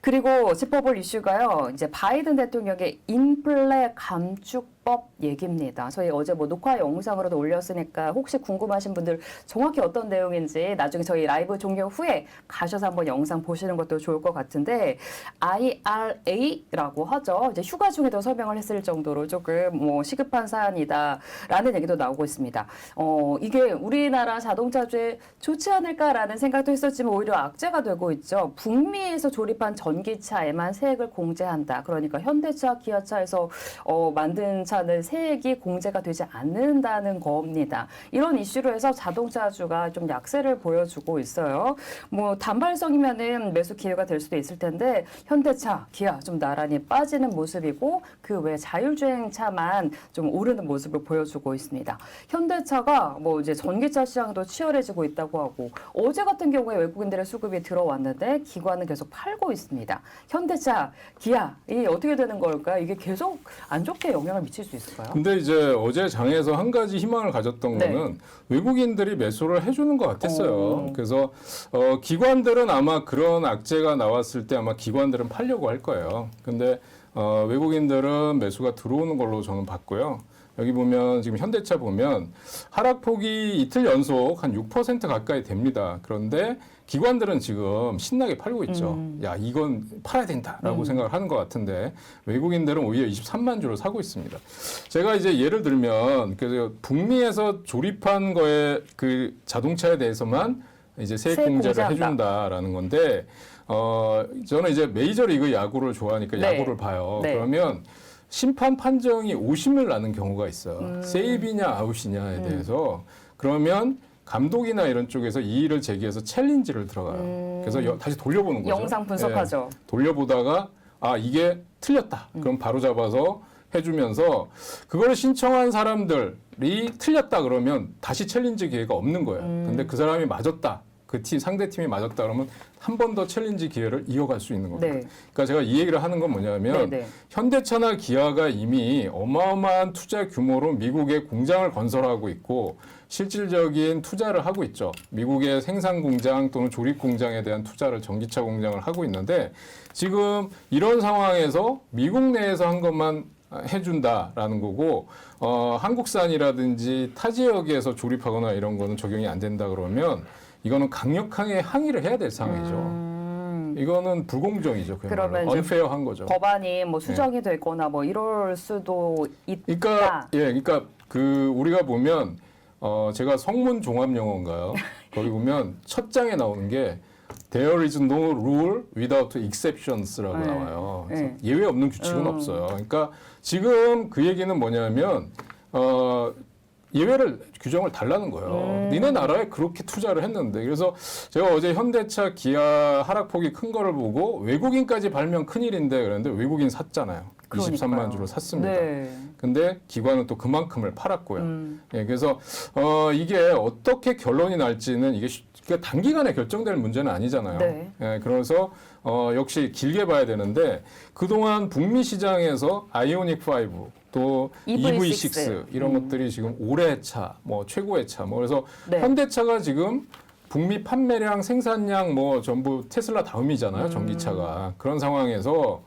그리고 짚어볼 이슈가요. 이제 바이든 대통령의 인플레 감축법 얘기입니다. 저희 어제 뭐 녹화 영상으로도 올렸으니까 혹시 궁금하신 분들 정확히 어떤 내용인지 나중에 저희 라이브 종료 후에 가셔서 한번 영상 보시는 것도 좋을 것 같은데 IRA라고 하죠. 이제 휴가 중에도 설명을 했을 정도로 조금 뭐 시급한 사안이다라는 얘기도 나오고 있습니다. 이게 우리나라 자동차주에 좋지 않을까라는 생각도 했었지만 오히려 악재가 되고 있죠. 북미에서 조립한 전기차에만 세액을 공제한다. 그러니까 현대차, 기아차에서 만든 차는 세액이 공제가 되지 않는다는 겁니다. 이런 이슈로 해서 자동차주가 좀 약세를 보여주고 있어요. 뭐 단발성이면은 매수 기회가 될 수도 있을 텐데 현대차, 기아 좀 나란히 빠지는 모습이고 그 외 자율주행차만 좀 오르는 모습을 보여주고 있습니다. 현대차가 뭐 이제 전기차 시장도 치열해지고 있다고 하고 어제 같은 경우에 외국인들의 수급이 들어왔는데 기관은 계속 팔고 있습니다. 현대차, 기아 이 어떻게 되는 걸까? 이게 계속 안 좋게 영향을 미칠 수 있을까요? 근데 이제 어제 장에서 한 가지 희망을 가졌던 네. 거는 외국인들이 매수를 해주는 것 같았어요. 그래서 기관들은 아마 그런 악재가 나왔을 때 아마 기관들은 팔려고 할 거예요. 근데 외국인들은 매수가 들어오는 걸로 저는 봤고요. 여기 보면 지금 현대차 보면 하락폭이 이틀 연속 한 6% 가까이 됩니다. 그런데 기관들은 지금 신나게 팔고 있죠. 야, 이건 팔아야 된다라고 생각을 하는 것 같은데 외국인들은 오히려 23만 주를 사고 있습니다. 제가 이제 예를 들면 그래서 북미에서 조립한 거에 그 자동차에 대해서만 이제 세액 공제를 해준다라는 건데 저는 이제 메이저리그 야구를 좋아하니까 네. 야구를 봐요. 네. 그러면 심판 판정이 오심을 나는 경우가 있어요. 세이브냐 아웃이냐에 대해서. 그러면 감독이나 이런 쪽에서 이의를 제기해서 챌린지를 들어가요. 그래서 다시 돌려보는 거죠. 영상 분석하죠. 돌려보다가 이게 틀렸다. 그럼 바로 잡아서 해주면서 그걸 신청한 사람들이 틀렸다 그러면 다시 챌린지 기회가 없는 거예요. 근데 그 사람이 맞았다. 그 상대 팀이 맞았다 그러면 한 번 더 챌린지 기회를 이어갈 수 있는 겁니다. 네. 그러니까 제가 이 얘기를 하는 건 뭐냐면 현대차나 기아가 이미 어마어마한 투자 규모로 미국에 공장을 건설하고 있고 실질적인 투자를 하고 있죠. 미국의 생산 공장 또는 조립 공장에 대한 투자를 전기차 공장을 하고 있는데 지금 이런 상황에서 미국 내에서 한 것만 해준다라는 거고 한국산이라든지 타 지역에서 조립하거나 이런 거는 적용이 안 된다 그러면 이거는 강력하게 항의를 해야 될 상황이죠. 이거는 불공정이죠. 그러면 언페어한 거죠. 법안이 뭐 수정이 되거나 뭐 이럴 수도 있다. 그러니까 그 우리가 보면 제가 성문 종합 영어인가요? 거기 보면 첫 장에 나오는 게 There is no rule without exceptions라고 나와요. 그래서 예외 없는 규칙은 없어요. 그러니까 지금 그 얘기는 뭐냐면 예외를 규정을 달라는 거예요. 니네 나라에 그렇게 투자를 했는데 그래서 제가 어제 현대차, 기아 하락폭이 큰 거를 보고 외국인까지 발면 큰일인데 그랬는데 외국인 샀잖아요. 그러니까요. 23만 주를 샀습니다. 네. 근데 기관은 또 그만큼을 팔았고요. 예, 그래서 이게 어떻게 결론이 날지는 이게 그러니까 단기간에 결정될 문제는 아니잖아요. 네. 예, 그래서 역시 길게 봐야 되는데 그동안 북미 시장에서 아이오닉 5, 또 EV6 이런 것들이 지금 올해 차, 뭐 최고의 차, 뭐 그래서 현대차가 지금 북미 판매량, 생산량 뭐 전부 테슬라 다음이잖아요. 전기차가. 그런 상황에서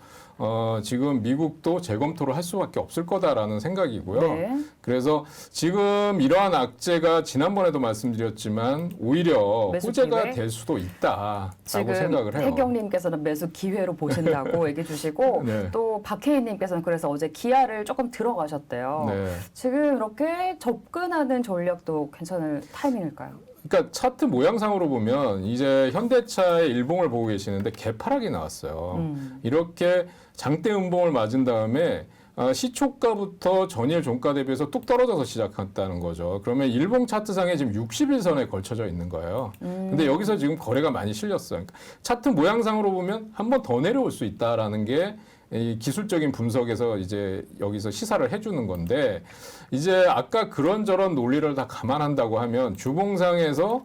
지금 미국도 재검토를 할 수밖에 없을 거다라는 생각이고요. 네. 그래서 지금 이러한 악재가 지난번에도 말씀드렸지만 오히려 호재가 될 수도 있다라고 생각을 해요. 혜경님께서는 매수 기회로 보신다고 얘기해 주시고 또 박혜인님께서는 그래서 어제 기아를 조금 들어가셨대요. 지금 이렇게 접근하는 전략도 괜찮을 타이밍일까요? 그러니까 차트 모양상으로 보면 이제 현대차의 일봉을 보고 계시는데 개파락이 나왔어요. 이렇게 장대 음봉을 맞은 다음에 시초가부터 전일 종가 대비해서 뚝 떨어져서 시작했다는 거죠. 그러면 일봉 차트상에 지금 60일선에 걸쳐져 있는 거예요. 근데 여기서 지금 거래가 많이 실렸어요. 그러니까 차트 모양상으로 보면 한 번 더 내려올 수 있다라는 게 이 기술적인 분석에서 이제 여기서 시사를 해주는 건데 이제 아까 그런저런 논리를 다 감안한다고 하면 주봉상에서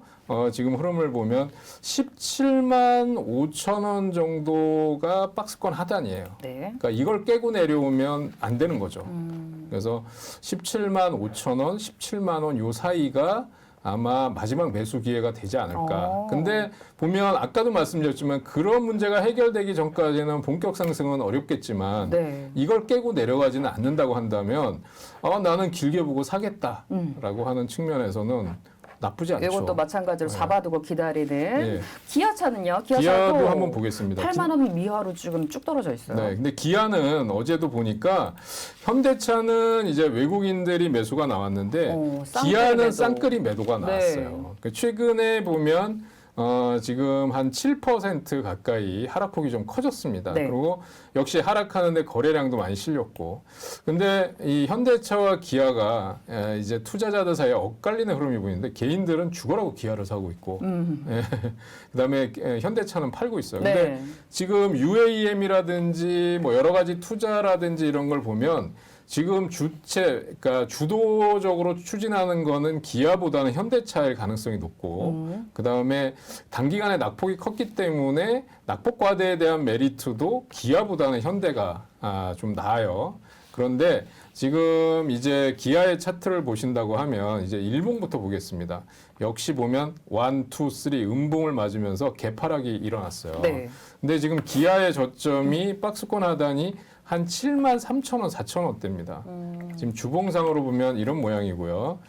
지금 흐름을 보면 17만 5천 원 정도가 박스권 하단이에요. 그러니까 이걸 깨고 내려오면 안 되는 거죠. 그래서 17만 5천 원, 17만 원 요 사이가 아마 마지막 매수 기회가 되지 않을까. 근데 보면 아까도 말씀드렸지만 그런 문제가 해결되기 전까지는 본격 상승은 어렵겠지만 네. 이걸 깨고 내려가지는 않는다고 한다면 나는 길게 보고 사겠다라고 하는 측면에서는 나쁘지 않죠. 이것도 마찬가지로 잡아두고 기다리는 네. 기아차는요. 기아도 한번 보겠습니다. 8만 원 미하로 지금 쭉 떨어져 있어요. 네, 근데 기아는 어제도 보니까 현대차는 이제 외국인들이 매수가 나왔는데 쌍끌이 기아는 매도. 쌍끌이 매도가 네. 나왔어요. 그 최근에 보면 지금 한 7% 가까이 하락폭이 좀 커졌습니다. 네. 그리고 역시 하락하는데 거래량도 많이 실렸고. 근데 이 현대차와 기아가 이제 투자자들 사이에 엇갈리는 흐름이 보이는데 개인들은 죽어라고 기아를 사고 있고, 그다음에 현대차는 팔고 있어요. 근데 네. 지금 UAM이라든지 뭐 여러 가지 투자라든지 이런 걸 보면 지금 그러니까 주도적으로 추진하는 거는 기아보다는 현대차일 가능성이 높고, 그 다음에 단기간에 낙폭이 컸기 때문에 낙폭 과대에 대한 메리트도 기아보다는 현대가 좀 나아요. 그런데 지금 이제 기아의 차트를 보신다고 하면 이제 일봉부터 보겠습니다. 역시 보면 1, 2, 3 음봉을 맞으면서 개파락이 일어났어요. 네. 근데 지금 기아의 저점이 박스권 하단이 한 7만 3천 원, 4천 원대입니다. 지금 주봉상으로 보면 이런 모양이고요.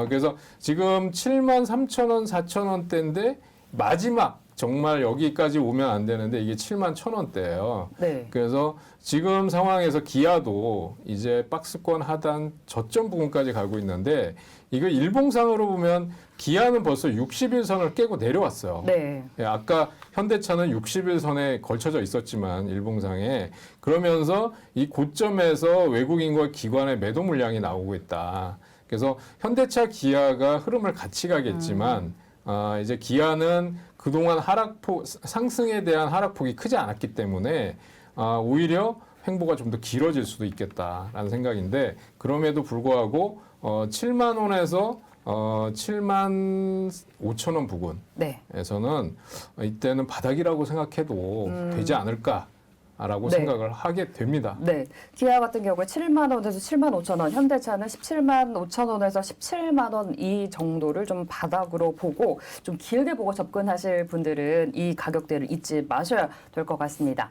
그래서 지금 7만 3천 원, 4천 원대인데 마지막 정말 여기까지 오면 안 되는데 이게 7만 1천 원대예요. 네. 그래서 지금 상황에서 기아도 이제 박스권 하단 저점 부분까지 가고 있는데 이거 일봉상으로 보면 기아는 벌써 60일선을 깨고 내려왔어요. 네. 예, 아까 현대차는 60일선에 걸쳐져 있었지만 일봉상에 그러면서 이 고점에서 외국인과 기관의 매도 물량이 나오고 있다. 그래서 현대차 기아가 흐름을 같이 가겠지만 이제 기아는 그동안 상승에 대한 하락폭이 크지 않았기 때문에 오히려 횡보가 좀 더 길어질 수도 있겠다라는 생각인데 그럼에도 불구하고 7만 원에서 7만 5천 원 부근에서는 이때는 바닥이라고 생각해도 되지 않을까라고 네. 생각을 하게 됩니다. 네. 기아 같은 경우에 7만 원에서 7만 5천 원, 현대차는 17만 5천 원에서 17만 원 이 정도를 좀 바닥으로 보고 좀 길게 보고 접근하실 분들은 이 가격대를 잊지 마셔야 될 것 같습니다.